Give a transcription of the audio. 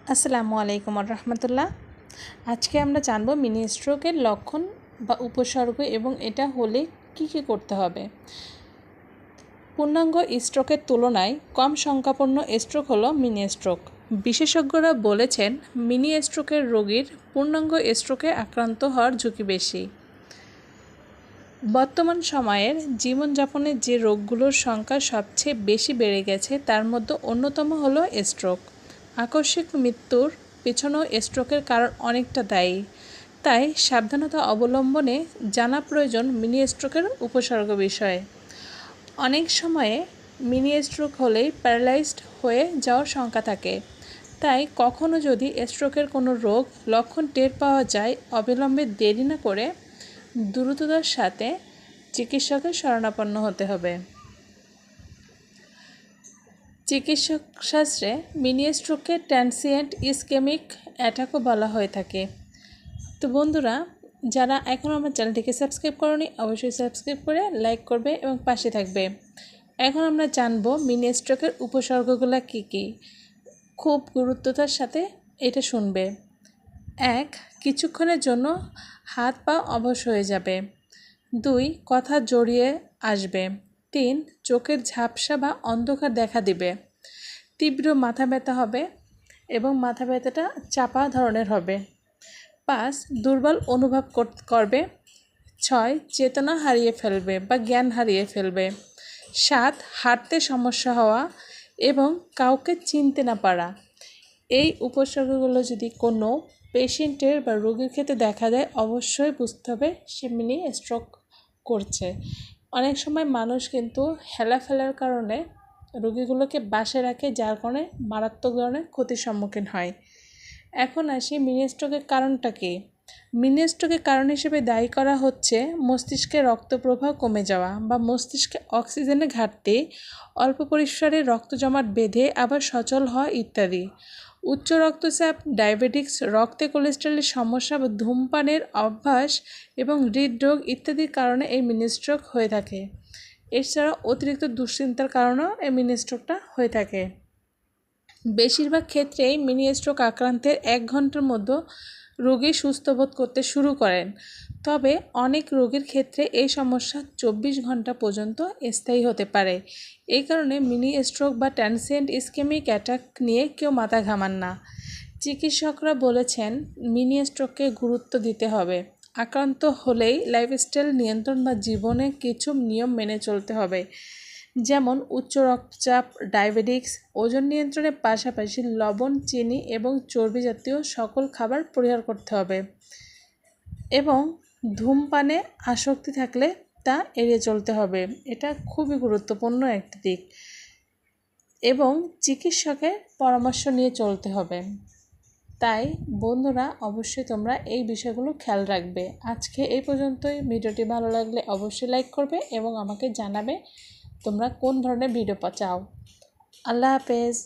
আসসালামু আলাইকুম রহমতুল্লাহ। আজকে আমরা জানব মিনি স্ট্রোকের লক্ষণ বা উপসর্গ এবং এটা হলে কি করতে হবে। পূর্ণাঙ্গ স্ট্রোকের তুলনায় কম সংখ্যাপন্ন স্ট্রোক হলো মিনি স্ট্রোক। বিশেষজ্ঞরা বলেছেন মিনি স্ট্রোকের রোগীর পূর্ণাঙ্গ স্ট্রোকে আক্রান্ত হওয়ার ঝুঁকি বেশি। বর্তমান সময়ের জীবনযাপনের যে রোগগুলোর সংখ্যা সবচেয়ে বেশি বেড়ে গেছে তার মধ্যে অন্যতম হলো স্ট্রোক। আকস্মিক মৃত্যুর পেছনেও স্ট্রোকের কারণ অনেকটা দায়ী, তাই সাবধানতা অবলম্বনে জানা প্রয়োজন মিনি স্ট্রোকের উপসর্গ বিষয়ে। অনেক সময়ে মিনি স্ট্রোক হলেই প্যারালাইজড হয়ে যাওয়ার শঙ্কা থাকে, তাই কখনো যদি স্ট্রোকের কোনো রোগ লক্ষণ টের পাওয়া যায় অবিলম্বে দেরি না করে দ্রুততার সাথে চিকিৎসকের শরণাপন্ন হতে হবে। চিকিৎসক শাস্ত্রে মিনি স্ট্রোককে ট্রান্সিয়েন্ট ইসকেমিক অ্যাটাকও বলা হয়ে থাকে। তো বন্ধুরা, যারা এখনও আমার চ্যানেলটিকে সাবস্ক্রাইব করনি অবশ্যই সাবস্ক্রাইব করে লাইক করবে এবং পাশে থাকবে। এখন আমরা জানব মিনি স্ট্রোকের উপসর্গগুলো কী কী। খুব গুরুত্বতার সাথে এটা শুনবে। 1. কিছুক্ষণের জন্য হাত পা অবশ হয়ে যাবে। 2. কথা জড়িয়ে আসবে। 3. চোখের ঝাপসা বা অন্ধকার দেখা দিবে। তীব্র মাথা ব্যথা হবে এবং মাথা ব্যথাটা চাপা ধরনের হবে। 5. দুর্বল অনুভব করবে। 6. চেতনা হারিয়ে ফেলবে বা জ্ঞান হারিয়ে ফেলবে। 7. হাঁটতে সমস্যা হওয়া এবং কাউকে চিনতে না পারা। এই উপসর্গগুলো যদি কোনো পেশেন্টের বা রোগীর ক্ষেত্রে দেখা যায় অবশ্যই বুঝতে হবে সে মিনি স্ট্রোক করছে। অনেক সময় মানুষ কিন্তু হেলাফেলার কারণে রোগীগুলোকে বাসায় রাখে, যার কারণে মারাত্মক ধরনের ক্ষতির সম্মুখীন হয়। এখন আসি মিনি স্ট্রোকের কারণটা কী। মিনি স্ট্রোকের কারণ হিসেবে দায়ী করা হচ্ছে মস্তিষ্কে রক্ত প্রবাহ কমে যাওয়া বা মস্তিষ্কে অক্সিজেনের ঘাটতি, অল্প পরিসরে রক্ত জমাট বেঁধে আবার সচল হওয়া ইত্যাদি। উচ্চ রক্তচাপ, ডায়াবেটিক্স, রক্তে কোলেস্টেরলের সমস্যা বা ধূমপানের অভ্যাস এবং হৃদরোগ ইত্যাদির কারণে এই মিনি স্ট্রোক হয়ে থাকে। এছাড়া অতিরিক্ত দুশ্চিন্তার কারণেও এই মিনি স্ট্রোকটা হয়ে থাকে। বেশিরভাগ ক্ষেত্রেই মিনি স্ট্রোক আক্রান্তের 1 ঘন্টার মধ্যে রোগী সুস্থ বোধ করতে শুরু করেন, তবে অনেক রোগীর ক্ষেত্রে এই সমস্যা 24 ঘন্টা পর্যন্ত স্থায়ী হতে পারে। এই কারণে মিনি স্ট্রোক বা ট্রান্সিয়েন্ট ইসকেমিক অ্যাটাক নিয়ে কেউ মাথা ঘামান না। চিকিৎসকরা বলেছেন মিনি স্ট্রোককে গুরুত্ব দিতে হবে। আক্রান্ত হলেই লাইফস্টাইল নিয়ন্ত্রণ বা জীবনে কিছু নিয়ম মেনে চলতে হবে, যেমন উচ্চ রক্তচাপ, ডায়াবেটিক্স, ওজন নিয়ন্ত্রণের পাশাপাশি লবণ, চিনি এবং চর্বি জাতীয় সকল খাবার পরিহার করতে হবে এবং ধূমপানে আসক্তি থাকলে তা এড়িয়ে চলতে হবে। এটা খুবই গুরুত্বপূর্ণ একটি দিক এবং চিকিৎসকের পরামর্শ নিয়ে চলতে হবে। তাই বন্ধুরা, অবশ্যই তোমরা এই বিষয়গুলো খেয়াল রাখবে। আজকে এই পর্যন্তই। ভিডিওটি ভালো লাগলে অবশ্যই লাইক করবে এবং আমাকে জানাবে তোমরা কোন ধরনের ভিডিও চাও। আল্লাহ হাফেজ।